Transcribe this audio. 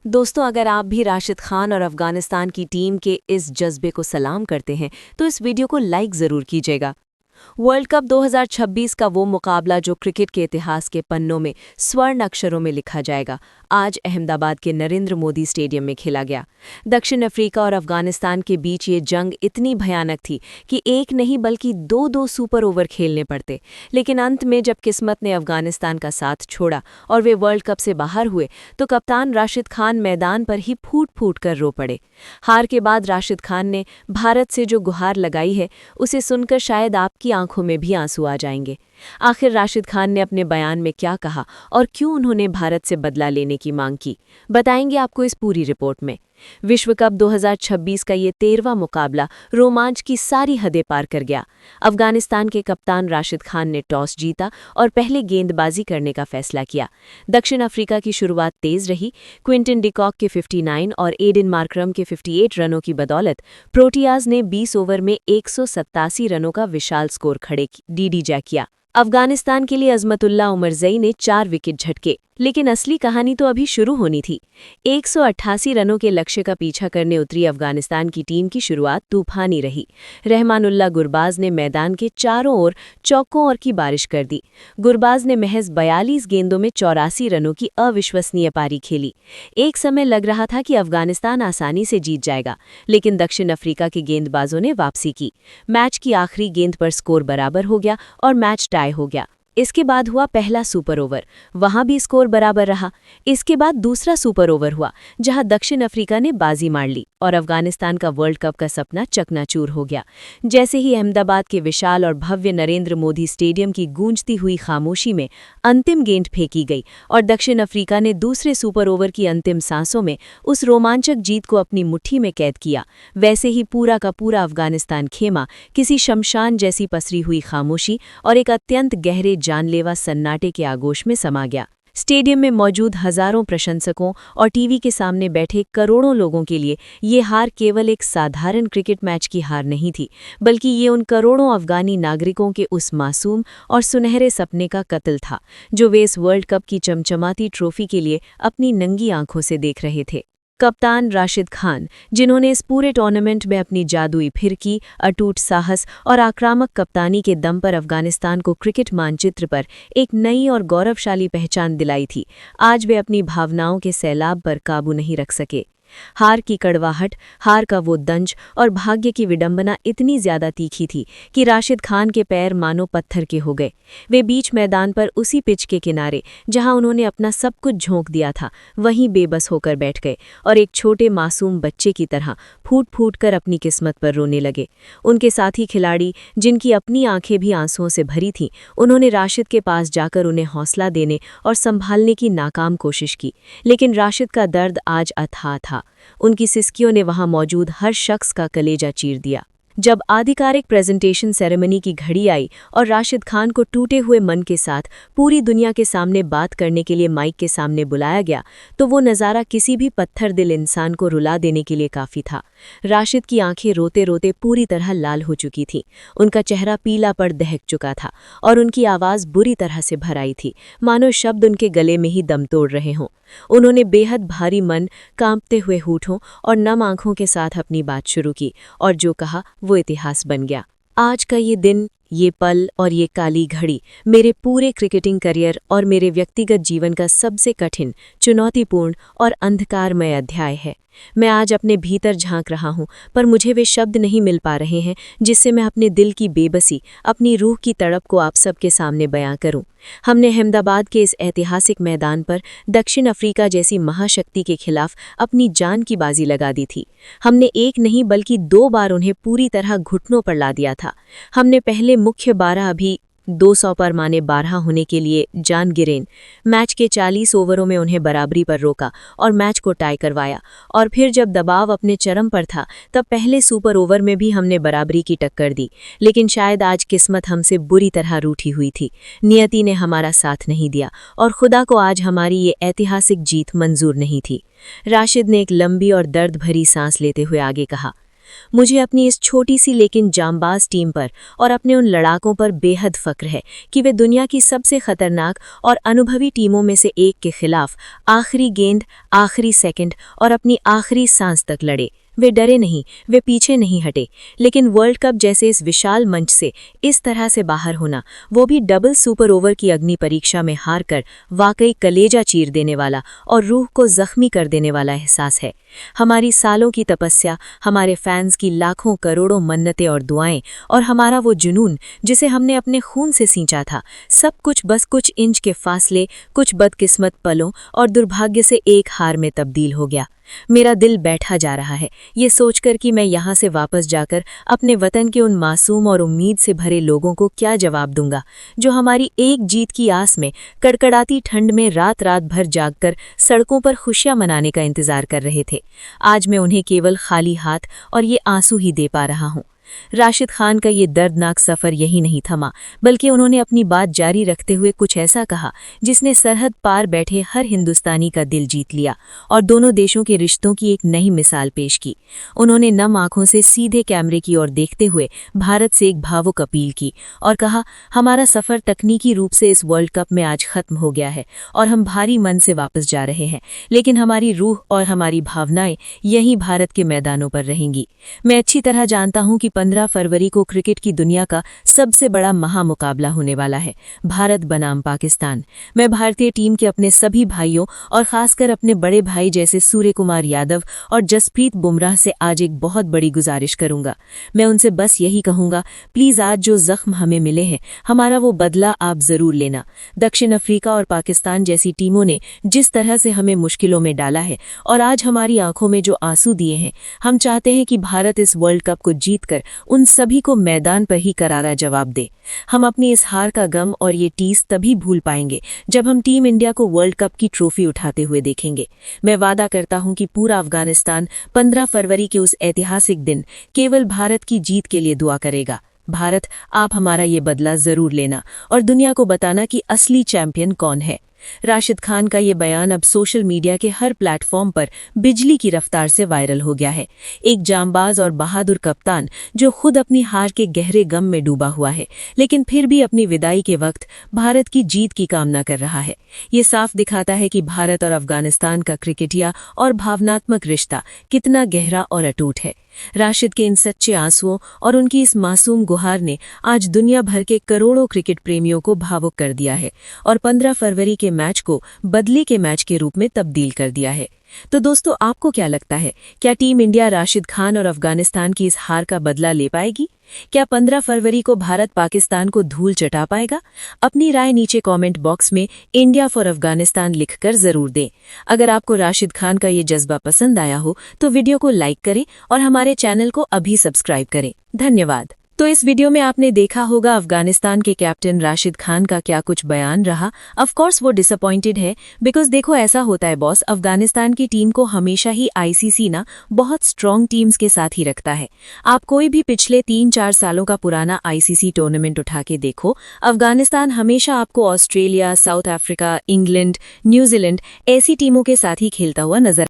दोस्तों, अगर आप भी राशिद खान और अफगानिस्तान की टीम के इस जज्बे को सलाम करते हैं तो इस वीडियो को लाइक ज़रूर कीजिएगा। वर्ल्ड कप 2026 का वो मुकाबला जो क्रिकेट के इतिहास के पन्नों में स्वर्ण अक्षरों में लिखा जाएगा, आज अहमदाबाद के नरेंद्र मोदी स्टेडियम में खेला गया। दक्षिण अफ्रीका और अफगानिस्तान के बीच ये जंग इतनी भयानक थी कि एक नहीं बल्कि दो दो सुपर ओवर खेलने पड़ते। लेकिन अंत में जब किस्मत ने अफगानिस्तान का साथ छोड़ा और वे वर्ल्ड कप से बाहर हुए तो कप्तान राशिद खान मैदान पर ही फूट फूट कर रो पड़े। हार के बाद राशिद खान ने भारत से जो गुहार लगाई है, उसे सुनकर शायद आपकी आंखों में भी आंसू आ जाएंगे। आखिर राशिद खान ने अपने बयान में क्या कहा और क्यों उन्होंने भारत से बदला लेने की मांग की, बताएंगे आपको इस पूरी रिपोर्ट में। विश्व कप 2026 का ये 13वां मुकाबला रोमांच की सारी हदें पार कर गया। अफगानिस्तान के कप्तान राशिद खान ने टॉस जीता और पहले गेंदबाजी करने का फैसला किया। दक्षिण अफ्रीका की शुरुआत तेज रही। क्विंटन डिकॉक के 59 और एडन मार्करम के 58 रनों की बदौलत प्रोटियाज ने 20 ओवर में 187 रनों का विशाल स्कोर खड़े डीडीजा किया। अफगानिस्तान के लिए अजमतुल्ला उमरजई ने 4 विकेट झटके, लेकिन असली कहानी तो अभी शुरू होनी थी। 188 रनों के लक्ष्य का पीछा करने उतरी अफगानिस्तान की टीम की शुरुआत तूफानी रही। रहमानुल्लाह गुरबाज ने मैदान के चारों ओर चौकों और की बारिश कर दी। गुरबाज ने महज 42 गेंदों में 84 रनों की अविश्वसनीय पारी खेली। एक समय लग रहा था कि अफगानिस्तान आसानी से जीत जाएगा, लेकिन दक्षिण अफ्रीका के गेंदबाजों ने वापसी की। मैच की आखिरी गेंद पर स्कोर बराबर हो गया और मैच टाई हो गया। इसके बाद हुआ पहला सुपर ओवर, वहां भी स्कोर बराबर रहा। इसके बाद दूसरा सुपर ओवर हुआ, जहां दक्षिण अफ्रीका ने बाजी मार ली और अफगानिस्तान का वर्ल्ड कप का सपना चकनाचूर हो गया। जैसे ही अहमदाबाद के विशाल और भव्य नरेंद्र मोदी स्टेडियम की गूंजती हुई खामोशी में अंतिम गेंद फेंकी गई और दक्षिण अफ्रीका ने दूसरे सुपर ओवर की अंतिम सांसों में उस रोमांचक जीत को अपनी मुट्ठी में कैद किया, वैसे ही पूरा का पूरा अफगानिस्तान खेमा किसी शमशान जैसी पसरी हुई खामोशी और एक अत्यंत गहरे जानलेवा सन्नाटे के आगोश में समा गया। स्टेडियम में मौजूद हजारों प्रशंसकों और टीवी के सामने बैठे करोड़ों लोगों के लिए ये हार केवल एक साधारण क्रिकेट मैच की हार नहीं थी, बल्कि ये उन करोड़ों अफगानी नागरिकों के उस मासूम और सुनहरे सपने का कत्ल था, जो वे इस वर्ल्ड कप की चमचमाती ट्रॉफी के लिए अपनी नंगी आंखों से देख रहे थे। कप्तान राशिद खान, जिन्होंने इस पूरे टूर्नामेंट में अपनी जादुई फिरकी, अटूट साहस और आक्रामक कप्तानी के दम पर अफगानिस्तान को क्रिकेट मानचित्र पर एक नई और गौरवशाली पहचान दिलाई थी, आज वे अपनी भावनाओं के सैलाब पर काबू नहीं रख सके। हार की कड़वाहट, हार का वो दंज और भाग्य की विडंबना इतनी ज्यादा तीखी थी कि राशिद खान के पैर मानो पत्थर के हो गए। वे बीच मैदान पर उसी पिच के किनारे जहां उन्होंने अपना सब कुछ झोंक दिया था, वहीं बेबस होकर बैठ गए और एक छोटे मासूम बच्चे की तरह फूट फूट कर अपनी किस्मत पर रोने लगे। उनके साथी खिलाड़ी, जिनकी अपनी आंखें भी आंसुओं से भरी थीं, उन्होंने राशिद के पास जाकर उन्हें हौसला देने और संभालने की नाकाम कोशिश की, लेकिन राशिद का दर्द आज अथाह था। उनकी सिसकियों ने वहां मौजूद हर शख्स का कलेजा चीर दिया। जब आधिकारिक प्रेजेंटेशन सेरेमनी की घड़ी आई और राशिद खान को टूटे हुए मन के साथ पूरी दुनिया के सामने बात करने के लिए माइक के सामने बुलाया गया, तो वो नज़ारा किसी भी पत्थर दिल इंसान को रुला देने के लिए काफ़ी था। राशिद की आंखें रोते रोते पूरी तरह लाल हो चुकी थीं, उनका चेहरा पीला पड़ दहक चुका था और उनकी आवाज़ बुरी तरह से भर आई थी, मानो शब्द उनके गले में ही दम तोड़ रहे हों। उन्होंने बेहद भारी मन, कांपते हुए होठों और नम आंखों के साथ अपनी बात शुरू की और जो कहा वो इतिहास बन गया। आज का ये दिन, ये पल और ये काली घड़ी मेरे पूरे क्रिकेटिंग करियर और मेरे व्यक्तिगत जीवन का सबसे कठिन, चुनौतीपूर्ण और अंधकारमय अध्याय है। मैं आज अपने भीतर झांक रहा हूं, पर मुझे वे शब्द नहीं मिल पा रहे हैं जिससे मैं अपने दिल की बेबसी, अपनी रूह की तड़प को आप सबके सामने बयां करूं। हमने अहमदाबाद के इस ऐतिहासिक मैदान पर दक्षिण अफ्रीका जैसी महाशक्ति के खिलाफ अपनी जान की बाजी लगा दी थी। हमने एक नहीं बल्कि 2 बार उन्हें पूरी तरह घुटनों पर ला दिया था। हमने पहले मुख्य 12 अभी 200 पर माने 12 होने के लिए जान गिरेन मैच के 40 ओवरों में उन्हें बराबरी पर रोका और मैच को टाई करवाया, और फिर जब दबाव अपने चरम पर था तब पहले सुपर ओवर में भी हमने बराबरी की टक्कर दी। लेकिन शायद आज किस्मत हमसे बुरी तरह रूठी हुई थी, नियति ने हमारा साथ नहीं दिया और खुदा को आज हमारी ये ऐतिहासिक जीत मंजूर नहीं थी। राशिद ने एक लंबी और दर्द भरी सांस लेते हुए आगे कहा, मुझे अपनी इस छोटी सी लेकिन जांबाज टीम पर और अपने उन लड़ाकों पर बेहद फक्र है कि वे दुनिया की सबसे खतरनाक और अनुभवी टीमों में से एक के खिलाफ आखिरी गेंद, आखिरी सेकंड और अपनी आखिरी सांस तक लड़े। वे डरे नहीं, वे पीछे नहीं हटे। लेकिन वर्ल्ड कप जैसे इस विशाल मंच से इस तरह से बाहर होना, वो भी डबल सुपर ओवर की अग्नि परीक्षा में हार कर, वाकई कलेजा चीर देने वाला और रूह को जख्मी कर देने वाला एहसास है। हमारी सालों की तपस्या, हमारे फैंस की लाखों करोड़ों मन्नतें और दुआएं और हमारा वो जुनून जिसे हमने अपने खून से सींचा था, सब कुछ बस कुछ इंच के फासले, कुछ बदकिस्मत पलों और दुर्भाग्य से एक हार में तब्दील हो गया। मेरा दिल बैठा जा रहा है ये सोचकर कि मैं यहाँ से वापस जाकर अपने वतन के उन मासूम और उम्मीद से भरे लोगों को क्या जवाब दूंगा, जो हमारी एक जीत की आस में कड़कड़ाती ठंड में रात रात भर जागकर सड़कों पर खुशियां मनाने का इंतजार कर रहे थे। आज मैं उन्हें केवल खाली हाथ और ये आंसू ही दे पा रहा हूँ। राशिद खान का ये दर्दनाक सफ़र यही नहीं थमा, बल्कि उन्होंने अपनी बात जारी रखते हुए कुछ ऐसा कहा जिसने सरहद पार बैठे हर हिंदुस्तानी का दिल जीत लिया और दोनों देशों के रिश्तों की एक नई मिसाल पेश की। उन्होंने नम आंखों से सीधे कैमरे की ओर देखते हुए भारत से एक भावुक अपील की और कहा, हमारा सफ़र तकनीकी रूप से इस वर्ल्ड कप में आज खत्म हो गया है और हम भारी मन से वापस जा रहे हैं, लेकिन हमारी रूह और हमारी भावनाएं यहीं भारत के मैदानों पर रहेंगी। मैं अच्छी तरह जानता हूं कि 15 फरवरी को क्रिकेट की दुनिया का सबसे बड़ा महामुकाबला होने वाला है, भारत बनाम पाकिस्तान। मैं भारतीय टीम के अपने सभी भाइयों और खासकर अपने बड़े भाई जैसे सूर्य कुमार यादव और जसप्रीत बुमराह से आज एक बहुत बड़ी गुजारिश करूंगा। मैं उनसे बस यही कहूंगा, प्लीज आज जो जख्म हमें मिले हैं, हमारा वो बदला आप जरूर लेना। दक्षिण अफ्रीका और पाकिस्तान जैसी टीमों ने जिस तरह से हमें मुश्किलों में डाला है और आज हमारी आंखों में जो आंसू दिए हैं, हम चाहते हैं कि भारत इस वर्ल्ड कप को जीतकर उन सभी को मैदान पर ही करारा जवाब दे। हम अपनी इस हार का गम और ये टीस तभी भूल पाएंगे जब हम टीम इंडिया को वर्ल्ड कप की ट्रॉफी उठाते हुए देखेंगे। मैं वादा करता हूं कि पूरा अफगानिस्तान 15 फरवरी के उस ऐतिहासिक दिन केवल भारत की जीत के लिए दुआ करेगा। भारत, आप हमारा ये बदला जरूर लेना और दुनिया को बताना कि असली चैंपियन कौन है। राशिद खान का ये बयान अब सोशल मीडिया के हर प्लेटफॉर्म पर बिजली की रफ्तार से वायरल हो गया है। एक जांबाज और बहादुर कप्तान जो खुद अपनी हार के गहरे गम में डूबा हुआ है, लेकिन फिर भी अपनी विदाई के वक्त भारत की जीत की कामना कर रहा है। ये साफ दिखाता है कि भारत और अफगानिस्तान का क्रिकेटिया और भावनात्मक रिश्ता कितना गहरा और अटूट है। राशिद के इन सच्चे आंसुओं और उनकी इस मासूम गुहार ने आज दुनिया भर के करोड़ों क्रिकेट प्रेमियों को भावुक कर दिया है और 15 फरवरी के मैच को बदले के मैच के रूप में तब्दील कर दिया है। तो दोस्तों, आपको क्या लगता है, क्या टीम इंडिया राशिद खान और अफगानिस्तान की इस हार का बदला ले पाएगी? क्या 15 फरवरी को भारत पाकिस्तान को धूल चटा पाएगा? अपनी राय नीचे कमेंट बॉक्स में इंडिया फॉर अफगानिस्तान लिखकर जरूर दें। अगर आपको राशिद खान का ये जज्बा पसंद आया हो तो वीडियो को लाइक करें और हमारे चैनल को अभी सब्सक्राइब करें। धन्यवाद। तो इस वीडियो में आपने देखा होगा अफगानिस्तान के कैप्टन राशिद खान का क्या कुछ बयान रहा। ऑफ कोर्स वो डिसअपॉइंटेड है, बिकॉज देखो ऐसा होता है बॉस, अफगानिस्तान की टीम को हमेशा ही आईसीसी ना बहुत स्ट्रॉन्ग टीम्स के साथ ही रखता है। आप कोई भी पिछले 3-4 सालों का पुराना आईसीसी टूर्नामेंट उठा के देखो, अफगानिस्तान हमेशा आपको Australia, south Africa, England, New Zealand ऐसी टीमों के साथ ही खेलता हुआ नजर